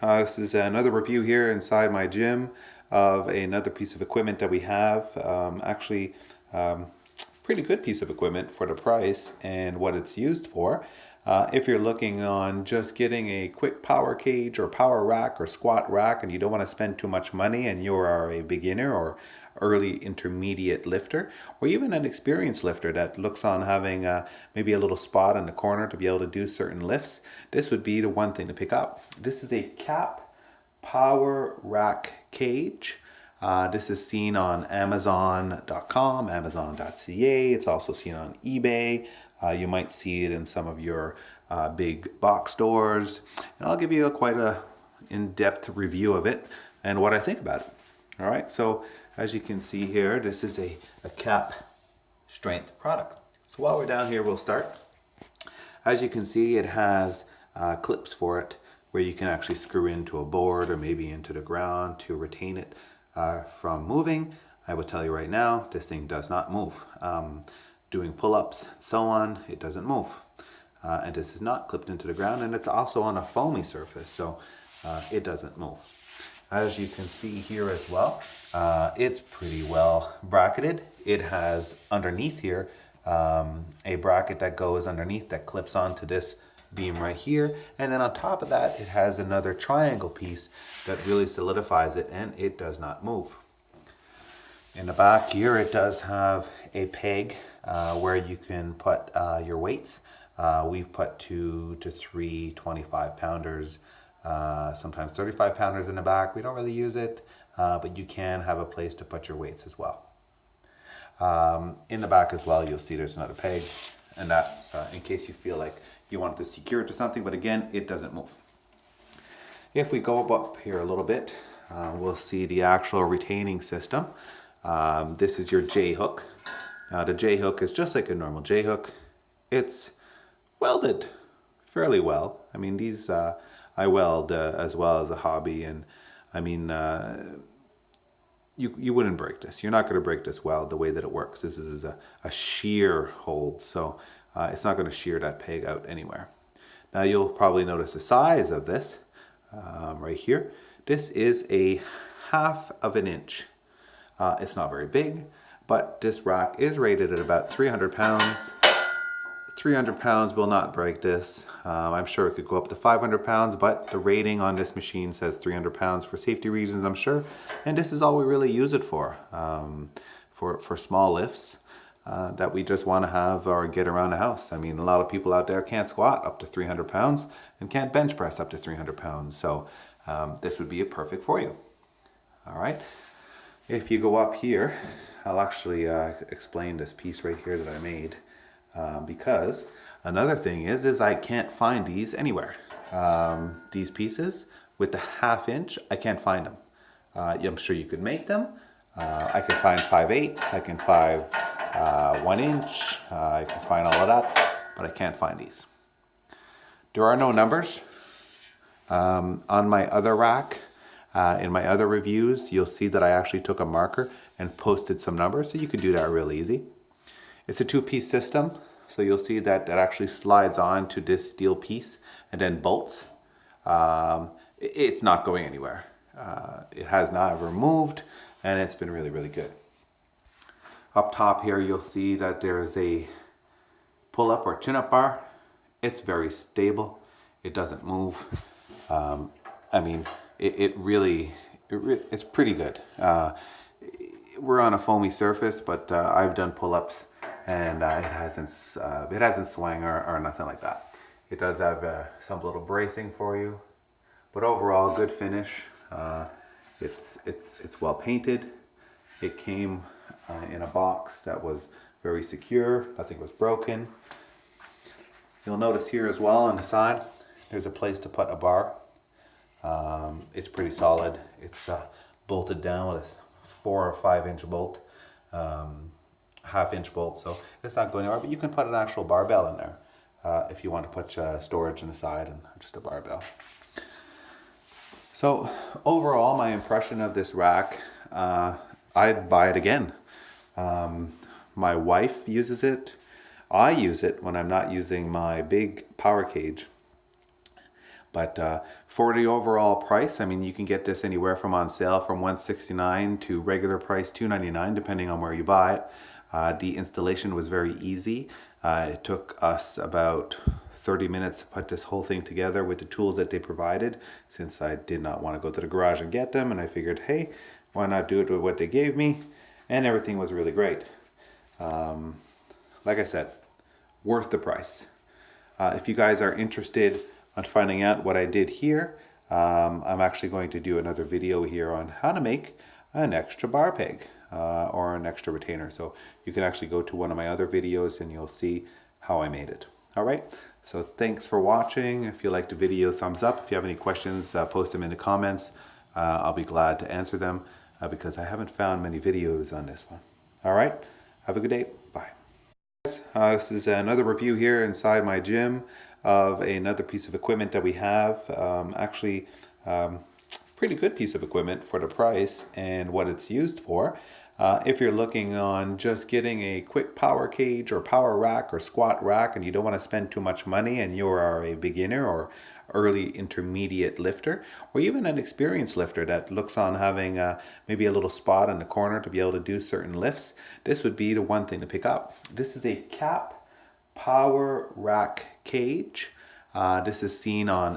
This is another review here inside my gym of another piece of equipment that we have. Pretty good piece of equipment for the price and what it's used for. If you're looking on just getting a quick power cage or power rack or squat rack and you don't want to spend too much money and you are a beginner or early intermediate lifter, or even an experienced lifter that looks on having maybe a little spot in the corner to be able to do certain lifts, this would be the one thing to pick up. This is a CAP power rack cage. This is seen on Amazon.com, Amazon.ca. It's also seen on eBay. You might see it in some of your big box stores. And I'll give you quite a in-depth review of it and what I think about it. All right, so as you can see here, this is a CAP strength product. So while we're down here, we'll start. As you can see, it has clips for it where you can actually screw into a board or maybe into the ground to retain it from moving. I will tell you right now, this thing does not move. Doing pull-ups and so on, it doesn't move. And this is not clipped into the ground, and it's also on a foamy surface, so it doesn't move. As you can see here as well, it's pretty well bracketed. It has underneath here a bracket that goes underneath that clips onto this beam right here, and then on top of that it has another triangle piece that really solidifies it, and it does not move. In the back here it does have a peg where you can put your weights. We've put 2 to 3 25-pounders, sometimes 35-pounders in the back. We don't really use it, but you can have a place to put your weights as well. In the back as well, you'll see there's another peg, and that's in case you feel like you want to secure it to something, but again, it doesn't move. If we go up here a little bit, we'll see the actual retaining system. This is your J-hook. Now the J-hook is just like a normal J-hook. It's welded fairly well. I mean, these I weld as well as a hobby, and I mean, you wouldn't break this. You're not going to break this weld the way that it works. This is a shear hold, so it's not going to shear that peg out anywhere. Now you'll probably notice the size of this right here. This is a 1/2 inch. It's not very big, but this rack is rated at about 300 pounds. 300 pounds will not break this. I'm sure it could go up to 500 pounds, but the rating on this machine says 300 pounds for safety reasons, I'm sure. And this is all we really use it for small lifts that we just want to have or get around the house. I mean, a lot of people out there can't squat up to 300 pounds and can't bench press up to 300 pounds. So this would be perfect for you. All right. If you go up here, I'll actually explain this piece right here that I made. Because another thing is I can't find these anywhere. These pieces with the 1/2 inch, I can't find them. I'm sure you could make them. I can find 5/8, I can find 1 inch, I can find all of that, but I can't find these. There are no numbers. On my other rack, in my other reviews, you'll see that I actually took a marker and posted some numbers, so you could do that real easy. It's a 2-piece system, so you'll see that it actually slides on to this steel piece and then bolts. It's not going anywhere. It has not ever moved, and it's been really, really good. Up top here, you'll see that there's a pull-up or chin-up bar. It's very stable. It doesn't move. I mean, it's pretty good. We're on a foamy surface, but I've done pull-ups, and it hasn't swung or nothing like that. It does have some little bracing for you, but overall good finish. It's well painted. It came in a box that was very secure. Nothing was broken. You'll notice here as well on the side, there's a place to put a bar. It's pretty solid. It's bolted down with a 4 or 5 inch bolt. 1/2 inch bolt, so it's not going anywhere, but you can put an actual barbell in there if you want to put storage on the side and just a barbell. So overall, my impression of this rack, I'd buy it again. My wife uses it. I use it when I'm not using my big power cage. But for the overall price, I mean, you can get this anywhere from on sale from $169 to regular price $299, depending on where you buy it. The installation was very easy. It took us about 30 minutes to put this whole thing together with the tools that they provided, since I did not want to go to the garage and get them, and I figured, hey, why not do it with what they gave me? And everything was really great. Like I said, worth the price. If you guys are interested on finding out what I did here, I'm actually going to do another video here on how to make an extra bar peg or an extra retainer. So you can actually go to one of my other videos and you'll see how I made it. All right, so thanks for watching. If you liked the video, thumbs up. If you have any questions, post them in the comments. I'll be glad to answer them because I haven't found many videos on this one. All right, have a good day. Bye. This is another review here inside my gym of another piece of equipment that we have. Pretty good piece of equipment for the price and what it's used for. If you're looking on just getting a quick power cage or power rack or squat rack and you don't want to spend too much money and you are a beginner or early intermediate lifter, or even an experienced lifter that looks on having maybe a little spot in the corner to be able to do certain lifts, this would be the one thing to pick up. This is a CAP power rack cage. This is seen on